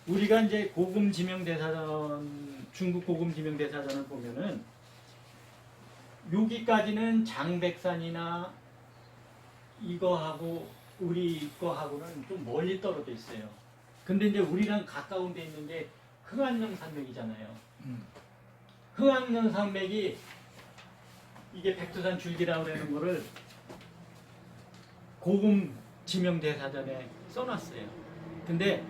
우리가 이제 고금 지명 대사전, 중국 고금 지명 대사전을 보면은 여기까지는 장백산이나 이거하고 우리 거하고는 좀 멀리 떨어져 있어요. 근데 이제 우리랑 가까운 데 있는 게 흥안령 산맥이잖아요. 흥안령 산맥이 이게 백두산 줄기라고 하는 거를 고금 지명 대사전에 써놨어요. 근데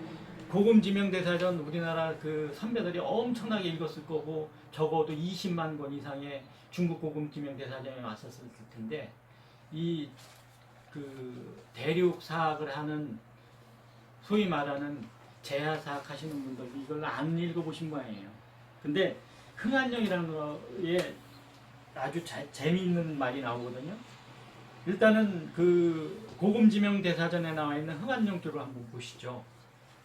고금 지명 대사전 우리나라 그 선배들이 엄청나게 읽었을 거고 적어도 20만 권 이상의 중국 고금 지명 대사전에 왔었을 텐데 이 그 대륙 사학을 하는 소위 말하는 재하 사학 하시는 분들 이걸 안 읽어보신 모양이에요. 근데 흥안령이라는 거에 아주 재미있는 말이 나오거든요. 일단은 그 고금 지명 대사전에 나와 있는 흥안령조를 한번 보시죠.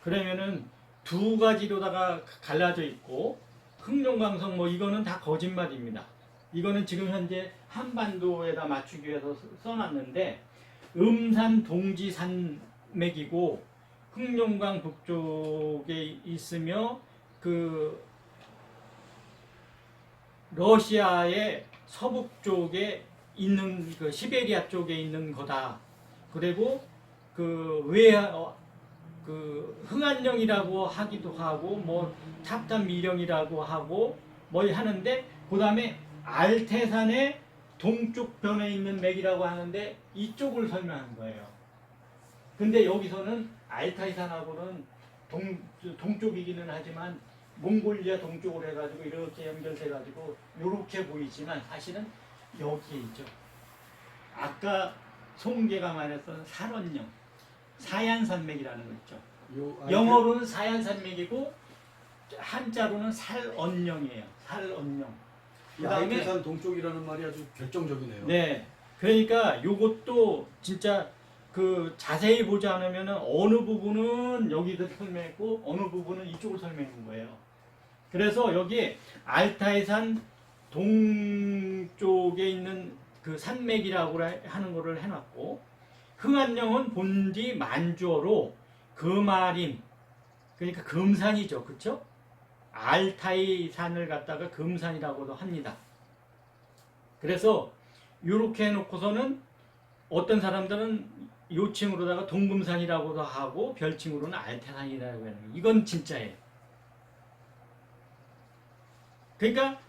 그러면은 두 가지로다가 갈라져 있고 흥룡강성 뭐 이거는 다 거짓말입니다. 이거는 지금 현재 한반도에다 맞추기 위해서 써놨는데 음산 동지 산맥이고 흥룡강 북쪽에 있으며 그 러시아의 서북쪽에 있는 그 시베리아 쪽에 있는 거다. 그리고 그 흥안령이라고 하기도 하고 뭐 탑탄미령이라고 하고 뭐 하는데 그 다음에 알태산의 동쪽 변에 있는 맥이라고 하는데 이쪽을 설명한 거예요. 근데 여기서는 알타이산하고는 동쪽이기는 하지만 몽골리아 동쪽으로 해가지고 이렇게 연결돼가지고 이렇게 보이지만 사실은 여기에 있죠. 아까 송계가 말했던 살원령 사얀산맥이라는 거 있죠. 영어로는 사얀산맥이고 한자로는 살언령이에요. 살언령. 알태산 동쪽이라는 말이 아주 결정적이네요. 네. 그러니까 요것도 진짜 그 자세히 보지 않으면 어느 부분은 여기를 설명했고 어느 부분은 이쪽을 설명한 거예요. 그래서 여기 알타이산 동쪽에 있는 그 산맥이라고 하는 거를 해놨고 흥안령은 본디 만주어로 금아림 그러니까 금산이죠. 그쵸? 알타이산을 갖다가 금산이라고도 합니다. 그래서 이렇게 해놓고서는 어떤 사람들은 요칭으로다가 동금산이라고도 하고 별칭으로는 알태산이라고 하는 거예요. 이건 진짜예요. 그러니까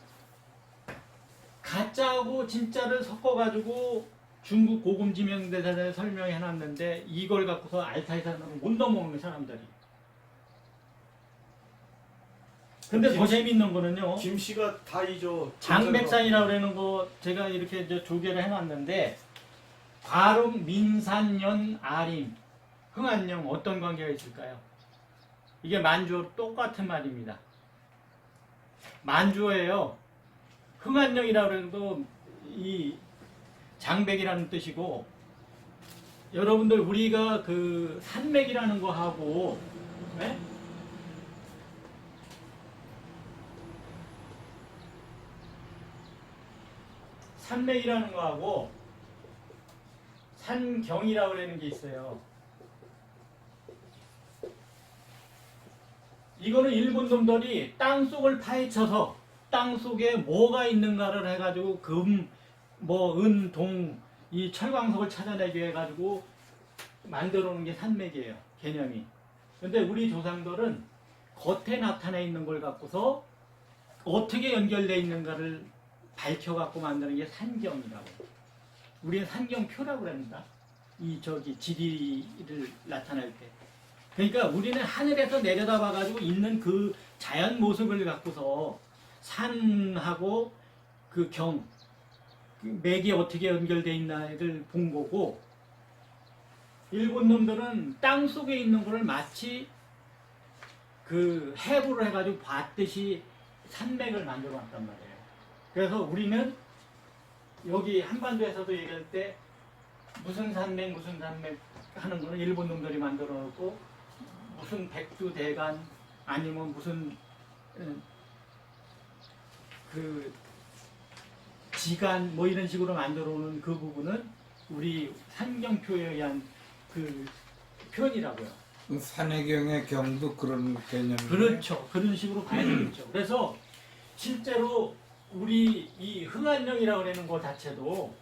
가짜하고 진짜를 섞어가지고 중국 고금 지명대사전에 설명해놨는데 이걸 갖고서 알타이산을 못 넘어오는 사람들이. 근데 더 재밌는 거는요. 김씨가 다 이죠. 장백산이라고 그러는 거 제가 이렇게 이제 조개를 해놨는데 과름, 민산연, 아림, 흥안령 어떤 관계가 있을까요? 이게 만주어 똑같은 말입니다. 만주어예요. 흥안령이라고 그러는 거 이 장백이라는 뜻이고 여러분들 우리가 그 산맥이라는 거 하고 네? 산맥이라는 거하고 산경이라고 하는 게 있어요. 이거는 일본 놈들이 땅속을 파헤쳐서 땅속에 뭐가 있는가를 해가지고 금, 뭐 은, 동, 이 철광석을 찾아내기 해가지고 만들어 놓은 게 산맥이에요. 개념이. 근데 우리 조상들은 겉에 나타나 있는 걸 갖고서 어떻게 연결되어 있는가를 밝혀갖고 만드는 게 산경이라고. 우리는 산경표라고 합니다. 이 저기 지리를 나타낼 때. 그러니까 우리는 하늘에서 내려다봐가지고 있는 그 자연 모습을 갖고서 산하고 그 경, 그 맥이 어떻게 연결되어 있나를 본 거고 일본 놈들은 땅 속에 있는 거를 마치 그 해부를 해가지고 봤듯이 산맥을 만들어 놨단 말이에요. 그래서 우리는 여기 한반도에서도 얘기할 때 무슨 산맥 하는 거는 일본 놈들이 만들어 놓고 무슨 백두대간 아니면 무슨 그 지간 뭐 이런 식으로 만들어 놓은 그 부분은 우리 산경표에 의한 그 표현이라고요. 산해경의 경도 그런 개념이에요. 그렇죠. 그런 식으로 봐야 되겠죠. 그래서 실제로 우리 이 흥안령이라고 그러는 것 자체도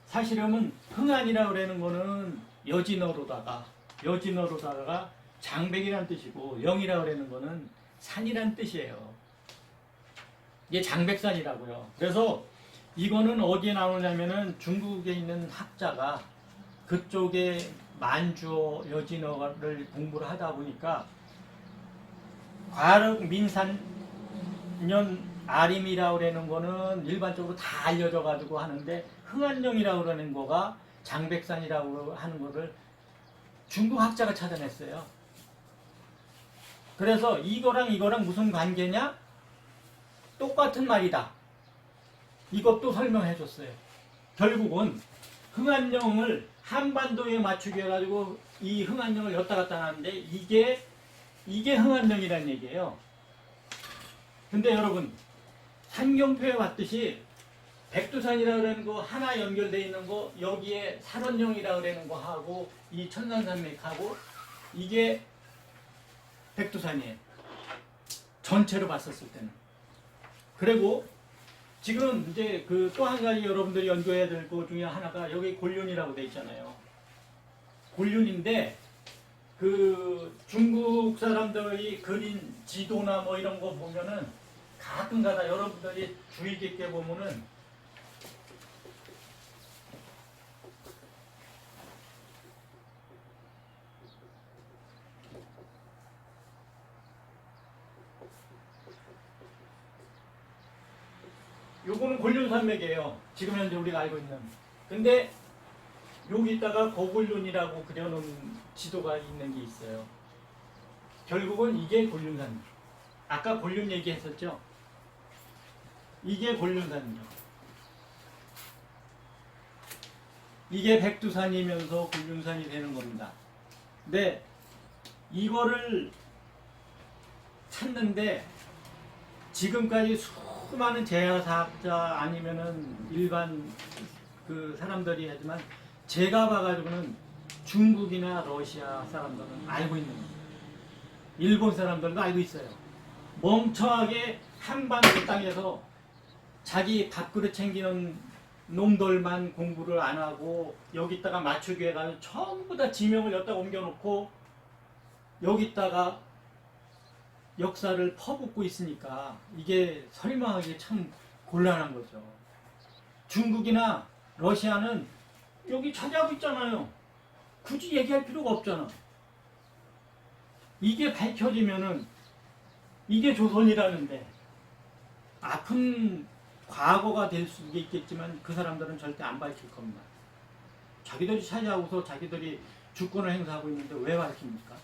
사실은 흥안이라고 그러는 거는 여진어로다가 장백이란 뜻이고 영이라고 그러는 거는 산이란 뜻이에요. 이게 장백산이라고요. 그래서 이거는 어디에 나오냐면은 중국에 있는 학자가 그쪽에 만주어, 여진어를 공부를 하다 보니까 과륵 민산년 아림이라고 그러는 거는 일반적으로 다 알려져 가지고 하는데 흥안령이라고 그러는 거가 장백산이라고 하는 거를 중국 학자가 찾아냈어요. 그래서 이거랑 무슨 관계냐? 똑같은 말이다. 이것도 설명해 줬어요. 결국은 흥안령을 한반도에 맞추게 해가지고 이 흥안령을 였다 갔다 하는데 이게 흥안령이라는 얘기예요. 근데 여러분 한경표에 봤듯이 백두산이라고 그러는 거 하나 연결되어 있는 거 여기에 살원령이라고 그러는 거 하고 이 천산산맥하고 이게 백두산이에요. 전체로 봤었을 때는. 그리고 지금 이제 그 또 한 가지 여러분들이 연구해야 될 것 중에 하나가 여기 곤륜이라고 돼 있잖아요. 곤륜인데 그 중국 사람들이 그린 지도나 뭐 이런 거 보면은 가끔가다 여러분들이 주의 깊게 보면은 요거는 곤륜산맥이에요. 지금 현재 우리가 알고 있는. 근데 여기다가 고곤륜이라고 그려놓은 지도가 있는 게 있어요. 결국은 이게 곤륜산맥. 아까 곤륜 얘기했었죠? 이게 곤륜산이죠. 이게 백두산이면서 곤륜산이 되는 겁니다. 근데 이거를 찾는데 지금까지 수많은 제야사학자 아니면은 일반 그 사람들이 하지만 제가 봐가지고는 중국이나 러시아 사람들은 알고 있는 겁니다. 일본 사람들도 알고 있어요. 멍청하게 한반도 땅에서 자기 밥그릇 챙기는 놈들만 공부를 안 하고 여기다가 맞추기 해가지고 전부 다 지명을 여기다 옮겨놓고 여기다가 역사를 퍼붓고 있으니까 이게 설명하기 참 곤란한 거죠. 중국이나 러시아는 여기 차지하고 있잖아요. 굳이 얘기할 필요가 없잖아. 이게 밝혀지면은 이게 조선이라는데 아픈 과거가 될 수도 있겠지만 그 사람들은 절대 안 밝힐 겁니다. 자기들이 차지하고서 자기들이 주권을 행사하고 있는데 왜 밝힙니까?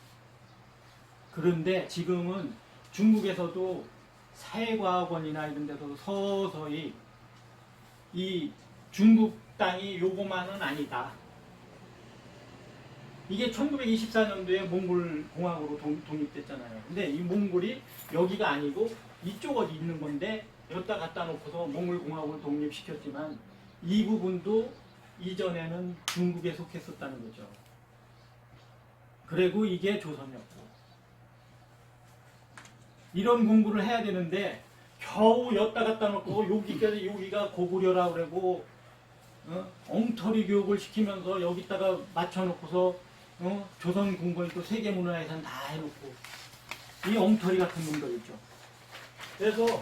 그런데 지금은 중국에서도 사회과학원이나 이런 데서도 서서히 이 중국 땅이 요거만은 아니다. 이게 1924년도에 몽골 공화국으로 독립됐잖아요. 근데 이 몽골이 여기가 아니고 이쪽 어디 있는 건데 여기다 갖다 놓고서 몽골 공화국을 독립시켰지만 이 부분도 이전에는 중국에 속했었다는 거죠. 그리고 이게 조선이었고. 이런 공부를 해야 되는데 겨우 엿다 갖다 놓고 여기까지 여기가 고구려라고 그러고 엉터리 교육을 시키면서 여기다가 맞춰놓고서 조선 공부에 또 세계문화유산 다 해놓고 이 엉터리 같은 놈들 있죠. 그래서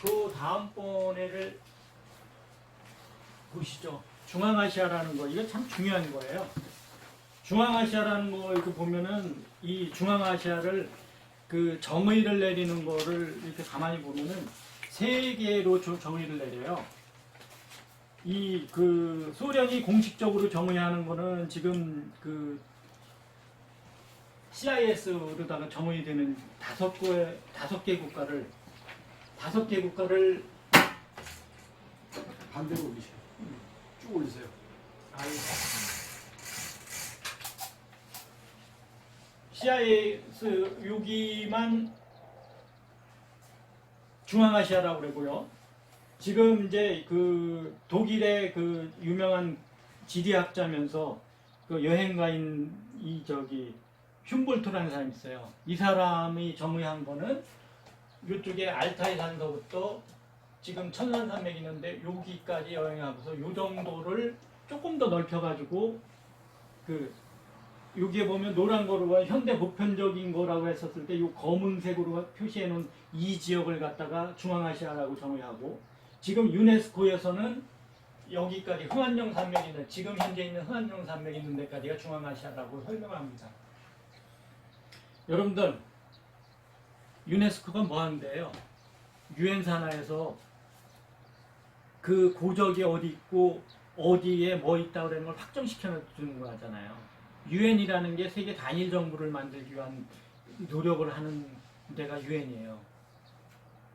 그 다음번에를 보시죠. 중앙아시아라는 거 이거 참 중요한 거예요. 중앙아시아라는 거 이렇게 보면은 이 중앙아시아를 그 정의를 내리는 거를 이렇게 가만히 보면은 세 개로 정의를 내려요. 이 그 소련이 공식적으로 정의하는 거는 지금 그 CIS로다가 정의되는 다섯 개 국가를 반대로 올리세요. 쭉 올리세요. CIS 여기만 중앙아시아라고 그러고요. 지금 이제 그 독일의 그 유명한 지리학자면서 그 여행가인 이 저기 흉볼트라는 사람이 있어요. 이 사람이 정의한 거는 이쪽에 알타이 산서부터 지금 천산산맥이 있는데 여기까지 여행하고서 요 정도를 조금 더 넓혀가지고 그 여기에 보면 노란 거로 현대 보편적인 거라고 했었을 때 이 검은색으로 표시해 놓은 이 지역을 갖다가 중앙아시아라고 정의하고 지금 유네스코에서는 여기까지 흥안령 산맥이 있는 지금 현재 있는 흥안령 산맥이 있는 데까지가 중앙아시아라고 설명합니다. 여러분들 유네스코가 뭐 하는데요? 유엔 산하에서 그 고적이 어디 있고 어디에 뭐 있다고 그러는 걸 확정시켜 주는 거 하잖아요. 유엔이라는 게 세계 단일 정부를 만들기 위한 노력을 하는 데가 유엔이에요.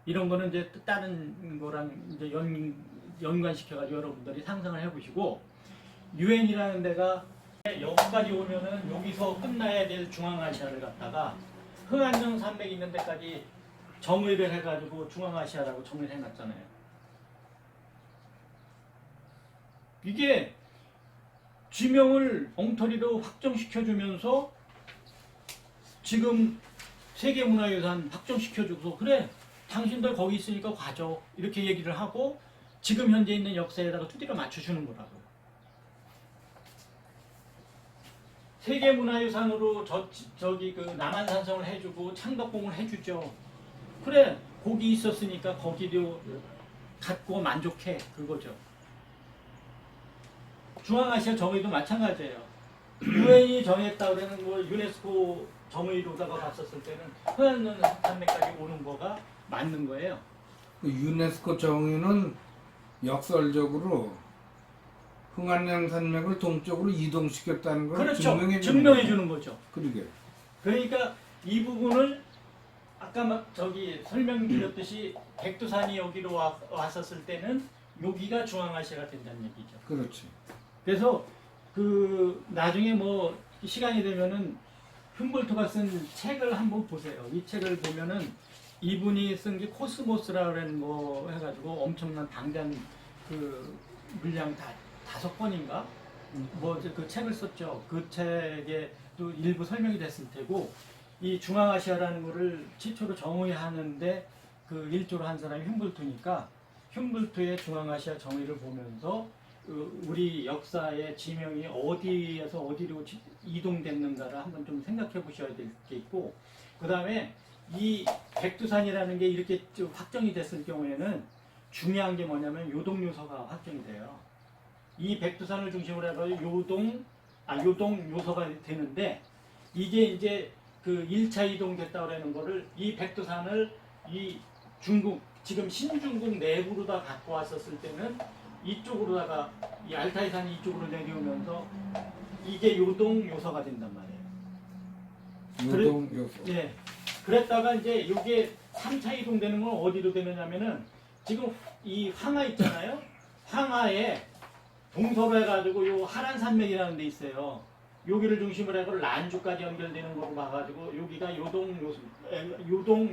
이런 거는 이제 다른 거랑 이제 연관시켜가지고 여러분들이 상상을 해보시고 유엔이라는 데가 여기까지 오면은 여기서 끝나야 될 중앙아시아를 갖다가 흥안령 산맥이 있는 데까지 정의를 해가지고 중앙아시아라고 정의를 해놨잖아요. 이게 지명을 엉터리로 확정시켜주면서 지금 세계문화유산 확정시켜주고서 그래 당신들 거기 있으니까 가죠 이렇게 얘기를 하고 지금 현재 있는 역사에다가 두드려 맞춰주는 거라고요. 세계문화유산으로 저기 그 남한산성을 해주고 창덕궁을 해주죠. 그래 거기 있었으니까 거기도 갖고 만족해 그거죠. 중앙아시아 정의도 마찬가지예요. 유엔이 정했다 그러는 걸 유네스코 정의로다가 봤었을 때는 흥안령 산맥까지 오는 거가 맞는 거예요. 그 유네스코 정의는 역설적으로 흥안령 산맥을 동쪽으로 이동시켰다는 걸 그렇죠. 증명해 주는 거죠. 그러게. 그러니까 이 부분을 아까 막 저기 설명드렸듯이 백두산이 여기로 왔었을 때는 여기가 중앙아시아가 된다는 얘기죠. 그렇지. 그래서 그 나중에 뭐 시간이 되면은 humboldt가 쓴 책을 한번 보세요. 이 책을 보면은 이분이 쓴 게 코스모스라는 거 해가지고 엄청난 방대한 그 물량 다섯 권인가 뭐 그 책을 썼죠. 그 책에 또 일부 설명이 됐을 테고 이 중앙아시아라는 거를 최초로 정의하는데 그 일조를 한 사람이 흉볼트니까 흉볼트의 중앙아시아 정의를 보면서 우리 역사의 지명이 어디에서 어디로 이동됐는가를 한번 좀 생각해 보셔야 될 게 있고 그 다음에 이 백두산이라는 게 이렇게 좀 확정이 됐을 경우에는 중요한 게 뭐냐면 요동요서가 확정이 돼요. 이 백두산을 중심으로 해서 요동 요서가 되는데 이게 이제 그 1차 이동됐다고 그러는 거를 이 백두산을 이 중국 지금 신중국 내부로다 갖고 왔었을 때는 이쪽으로다가 이 알타이산이 이쪽으로 내려오면서 이게 요동 요서가 된단 말이에요. 요동 요소. 예. 그랬다가 이제 이게 3차 이동되는 건 어디로 되느냐면은 지금 이 황하 있잖아요. 황하에 동서로 해가지고 요 하란산맥이라는 데 있어요. 여기를 중심으로 해서 란주까지 연결되는 거로 봐가지고 여기가 요동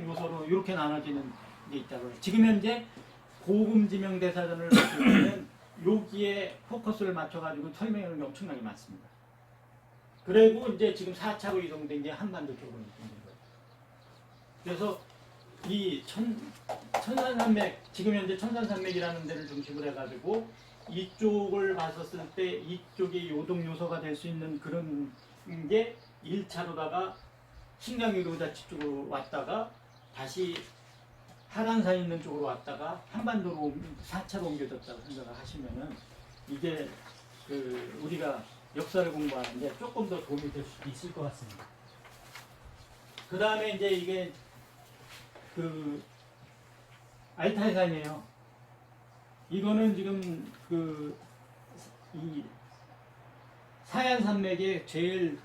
요소로 이렇게 나눠지는 게 있다고 해요. 지금 현재 고금지명 대사전을 봤을 때는 여기에 포커스를 맞춰가지고 설명하는 게 엄청나게 많습니다. 그리고 이제 지금 4차로 이동된 게 한반도 쪽으로 이동된 거예요. 그래서 이 천산산맥, 지금 현재 천산산맥이라는 데를 중심으로 해가지고 이쪽을 봤었을 때 이쪽이 요동 요소가 될 수 있는 그런 게 1차로다가 신강유로자치 쪽으로 왔다가 다시 하란산 있는 쪽으로 왔다가 한반도로 4차로 옮겨졌다고 생각을 하시면은 이게 그 우리가 역사를 공부하는데 조금 더 도움이 될 수도 있을 것 같습니다. 그 다음에 이제 이게 그 알타이산이에요. 이거는 지금 그 이 사얀산맥의 제일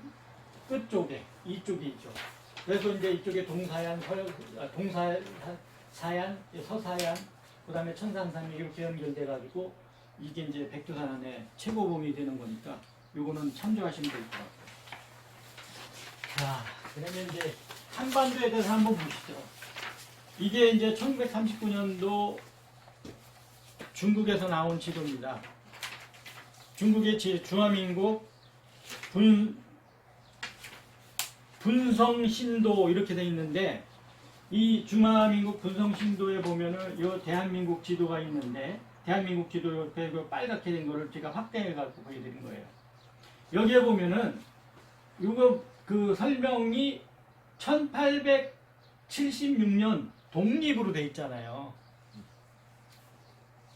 끝쪽에 이쪽이 있죠. 그래서 이제 이쪽에 동사얀, 사얀, 서사얀, 그 다음에 천산산맥이 이렇게 연결돼 가지고 이게 이제 백두산 안에 최고봉이 되는 거니까 요거는 참조하시면 될 것 같아요. 자, 그러면 이제 한반도에 대해서 한번 보시죠. 이게 이제 1939년도 중국에서 나온 지도입니다. 중국의 중화민국 분성신도 이렇게 돼 있는데 이 중화민국 분성신도에 보면은 요 대한민국 지도가 있는데 대한민국 지도 옆에 그 빨갛게 된 거를 제가 확대해 갖고 보여드린 거예요. 여기에 보면은 이거 그 설명이 1876년 독립으로 돼 있잖아요.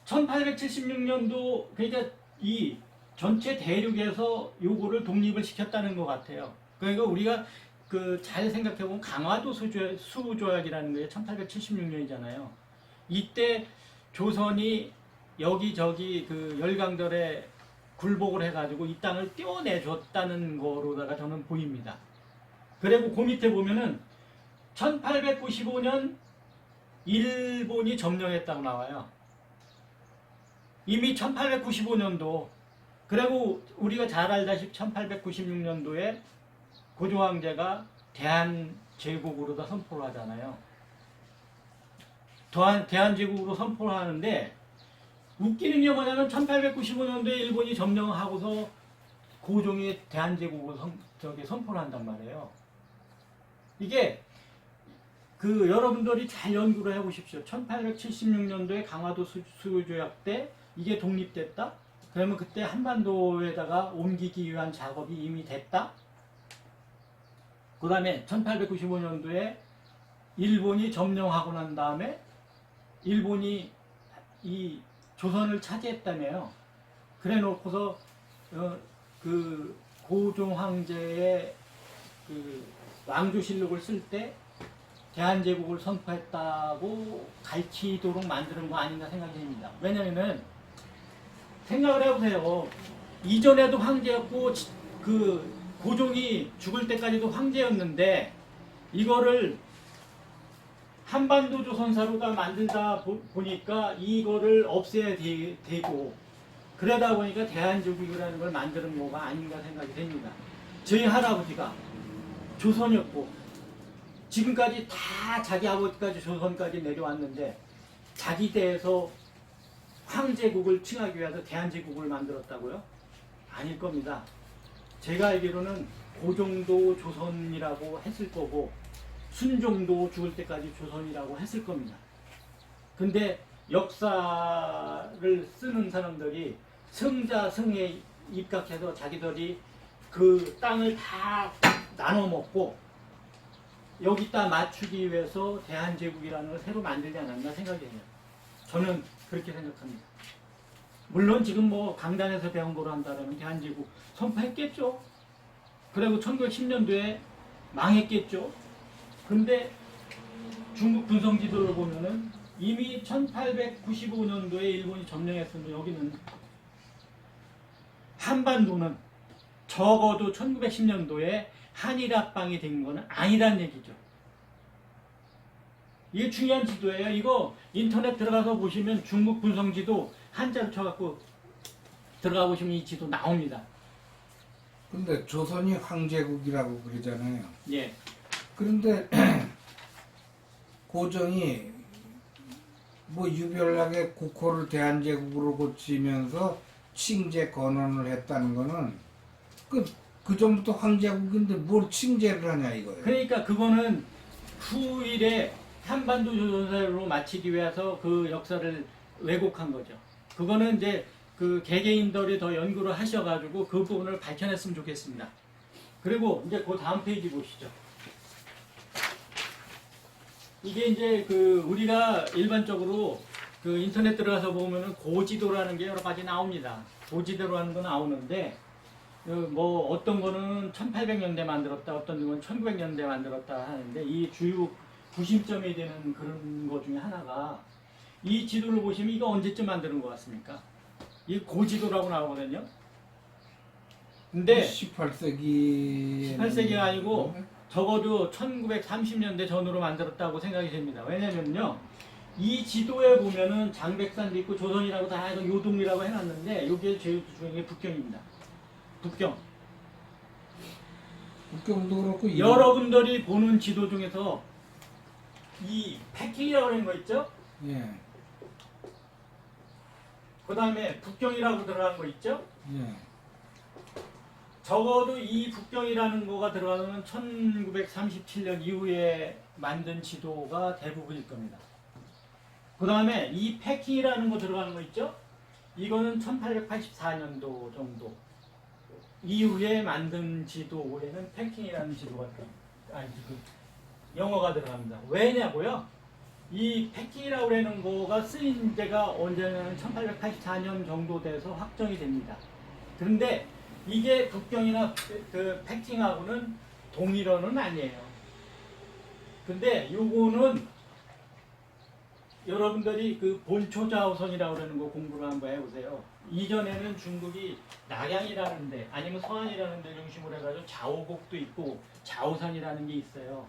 1876년도 그러니까 이 전체 대륙에서 요거를 독립을 시켰다는 것 같아요. 그러니까 우리가 그 잘 생각해 보면 강화도 수조약이라는 게 1876년이잖아요. 이때 조선이 여기저기 그 열강들에 굴복을 해가지고 이 땅을 떼어내줬다는 거로다가 저는 보입니다. 그리고 그 밑에 보면은 1895년 일본이 점령했다고 나와요. 이미 1895년도 그리고 우리가 잘 알다시피 1896년도에 고조황제가 대한제국으로다 선포를 하잖아요. 대한제국으로 선포를 하는데 웃기는 게 뭐냐면 1895년도에 일본이 점령하고서 고종이 대한제국으로 선포를 한단 말이에요. 이게 그 여러분들이 잘 연구를 해보십시오. 1876년도에 강화도 수조약 때 이게 독립됐다? 그러면 그때 한반도에다가 옮기기 위한 작업이 이미 됐다? 그 다음에 1895년도에 일본이 점령하고 난 다음에 일본이 이 조선을 차지했다며요. 그래 놓고서 그 고종 황제의 그 왕조실록을 쓸 때 대한제국을 선포했다고 가르치도록 만드는 거 아닌가 생각이 됩니다. 왜냐면은 생각을 해보세요. 이전에도 황제였고 그 고종이 죽을 때까지도 황제였는데 이거를 한반도 조선사로가 만들다 보니까 이거를 없애야 되고 그러다 보니까 대한제국이라는 걸 만드는 거가 아닌가 생각이 됩니다. 저희 할아버지가 조선이었고 지금까지 다 자기 아버지까지 조선까지 내려왔는데 자기 때에서 황제국을 칭하기 위해서 대한제국을 만들었다고요? 아닐 겁니다. 제가 알기로는 고종도 조선이라고 했을 거고 순종도 죽을 때까지 조선이라고 했을 겁니다. 근데 역사를 쓰는 사람들이 승자승에 입각해서 자기들이 그 땅을 다 나눠 먹고 여기다 맞추기 위해서 대한제국이라는 걸 새로 만들지 않았나 생각이 해요. 저는 그렇게 생각합니다. 물론 지금 뭐 강단에서 배운 거로 한다면 대한제국 선포했겠죠. 그리고 1910년도에 망했겠죠. 근데 중국 분성지도를 보면은 이미 1895년도에 일본이 점령했으면 여기는 한반도는 적어도 1910년도에 한일합방이 된 거는 아니란 얘기죠. 이게 중요한 지도예요. 이거 인터넷 들어가서 보시면 중국 분성지도 한자로 쳐갖고 들어가 보시면 이 지도 나옵니다. 근데 조선이 황제국이라고 그러잖아요. 예. 그런데 고종이 뭐 유별나게 국호를 대한제국으로 고치면서 칭제 건원을 했다는 거는 그 전부터 황제국인데 뭘 칭제를 하냐 이거예요. 그러니까 그거는 후일에 한반도 조선사로 마치기 위해서 그 역사를 왜곡한 거죠. 그거는 이제 그 개개인들이 더 연구를 하셔가지고 그 부분을 밝혀냈으면 좋겠습니다. 그리고 이제 그 다음 페이지 보시죠. 이게 이제 그 우리가 일반적으로 그 인터넷 들어가서 보면은 고지도라는 게 여러 가지 나옵니다. 고지도라는 거 나오는데 뭐 어떤 거는 1800년대 만들었다, 어떤 건 1900년대 만들었다 하는데 이 주요 구심점이 되는 그런 것 중에 하나가 이 지도를 보시면 이거 언제쯤 만드는 것 같습니까? 이 고지도라고 나오거든요. 근데 18세기가 아니고 적어도 1930년대 전후로 만들었다고 생각이 됩니다. 왜냐면요, 이 지도에 보면은 장백산도 있고 조선이라고 다 해서 요동이라고 해놨는데 여기에 제일 중요한 게 북경입니다. 북경도 그렇고 여러분들이 보는 지도 중에서 이 패킹이라고 하는 거 있죠? 예. 그 다음에 북경이라고 들어간 거 있죠? 예. 적어도 이 북경이라는 거가 들어가는 1937년 이후에 만든 지도가 대부분일 겁니다. 그 다음에 이 패킹이라는 거 들어가는 거 있죠? 이거는 1884년도 정도 이후에 만든 지도에는 패킹이라는 지도가 영어가 들어갑니다. 왜냐고요? 이 패킹이라고 하는 거가 쓰인 데가 언제냐면 1884년 정도 돼서 확정이 됩니다. 그런데 이게 북경이나 그 패킹하고는 동일어는 아니에요. 근데 요거는 여러분들이 그 본초자오선이라고 그러는 거 공부를 한번 해보세요. 이전에는 중국이 낙양이라는 데 아니면 서안이라는 데 중심으로 해가지고 자오곡도 있고 자오산이라는 게 있어요.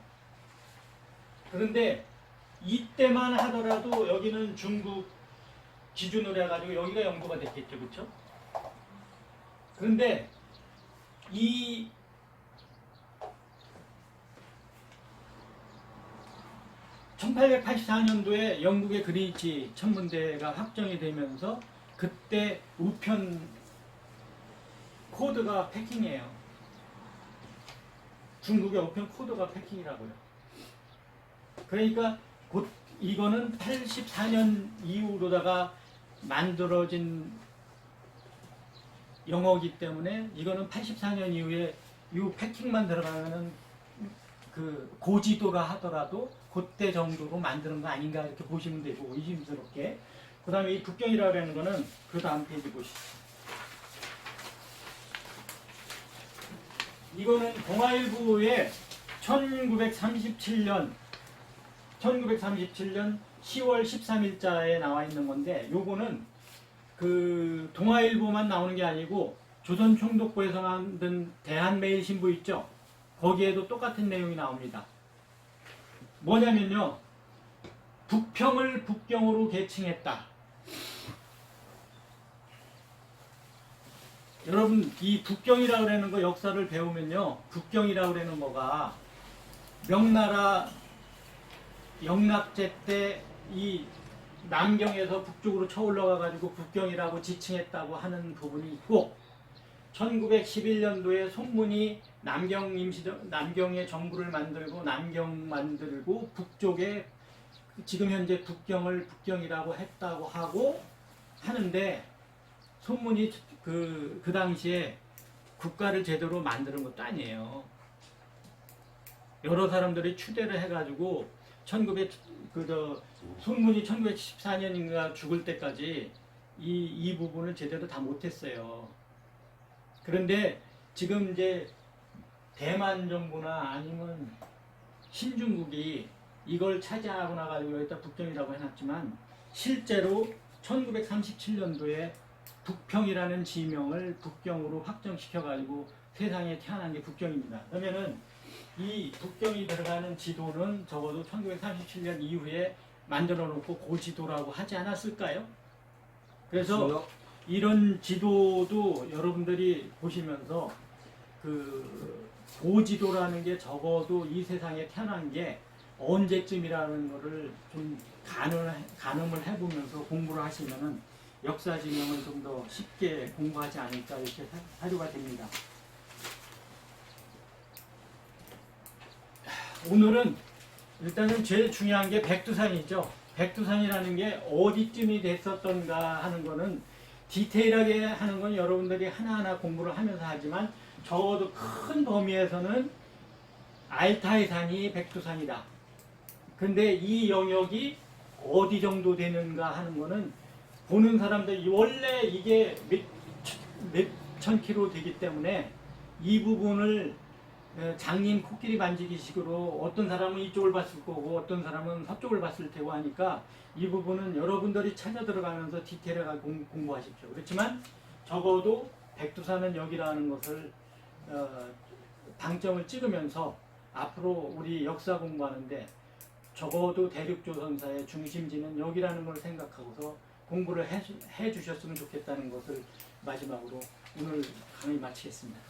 그런데 이때만 하더라도 여기는 중국 기준으로 해가지고 여기가 영도가 됐겠죠, 그렇죠? 그런데 이 1884년도에 영국의 그린위치 천문대가 확정이 되면서 그때 우편 코드가 패킹이에요. 중국의 우편 코드가 패킹이라고요. 그러니까 곧 이거는 84년 이후로다가 만들어진 영어이기 때문에 이거는 84년 이후에 이 패킹만 들어가면은 그 고지도라 하더라도 그때 정도로 만드는 거 아닌가 이렇게 보시면 되고 의심스럽게. 그 다음에 이 북경이라고 하는 거는 그 다음 페이지 보시죠. 이거는 동아일보에 1937년 10월 13일자에 나와 있는 건데 요거는 그 동아일보만 나오는 게 아니고 조선총독부에서 만든 대한매일신부 있죠? 거기에도 똑같은 내용이 나옵니다. 뭐냐면요. 북평을 북경으로 계칭했다. 여러분 이 북경이라고 하는 거 역사를 배우면요. 북경이라고 하는 거가 명나라 영락제 때 이 남경에서 북쪽으로 쳐올라가 가지고 북경이라고 지칭했다고 하는 부분이 있고 1911년도에 송문이 남경에 정부를 만들고 남경 만들고 북쪽에 지금 현재 북경을 북경이라고 했다고 하고 하는데 송문이 그 당시에 국가를 제대로 만드는 것도 아니에요. 여러 사람들이 추대를 해가지고 손문이 1914년인가 죽을 때까지 이 부분을 제대로 다 못했어요. 그런데 지금 이제 대만 정부나 아니면 신중국이 이걸 차지하고 나가지고 여기다 북경이라고 해놨지만 실제로 1937년도에 북평이라는 지명을 북경으로 확정시켜가지고 세상에 태어난 게 북경입니다. 그러면은 이 북경이 들어가는 지도는 적어도 1937년 이후에 만들어 놓고 고지도라고 하지 않았을까요? 그래서 이런 지도도 여러분들이 보시면서 그 고지도라는 게 적어도 이 세상에 태어난 게 언제쯤이라는 거를 좀 가늠을 해보면서 공부를 하시면은 역사 지명을 좀 더 쉽게 공부하지 않을까 이렇게 사료가 됩니다. 오늘은 일단은 제일 중요한 게 백두산이죠. 백두산이라는 게 어디쯤이 됐었던가 하는 거는 디테일하게 하는 건 여러분들이 하나하나 공부를 하면서 하지만 적어도 큰 범위에서는 알타이 산이 백두산이다. 근데 이 영역이 어디 정도 되는가 하는 거는 보는 사람들이 원래 이게 몇천 킬로 되기 때문에 이 부분을 장님 코끼리 만지기식으로 어떤 사람은 이쪽을 봤을 거고 어떤 사람은 서쪽을 봤을 테고 하니까 이 부분은 여러분들이 찾아 들어가면서 디테일하게 공부하십시오. 그렇지만 적어도 백두산은 여기라는 것을 방점을 찍으면서 앞으로 우리 역사 공부하는데 적어도 대륙조선사의 중심지는 여기라는 걸 생각하고서 공부를 해 주셨으면 좋겠다는 것을 마지막으로 오늘 강의 마치겠습니다.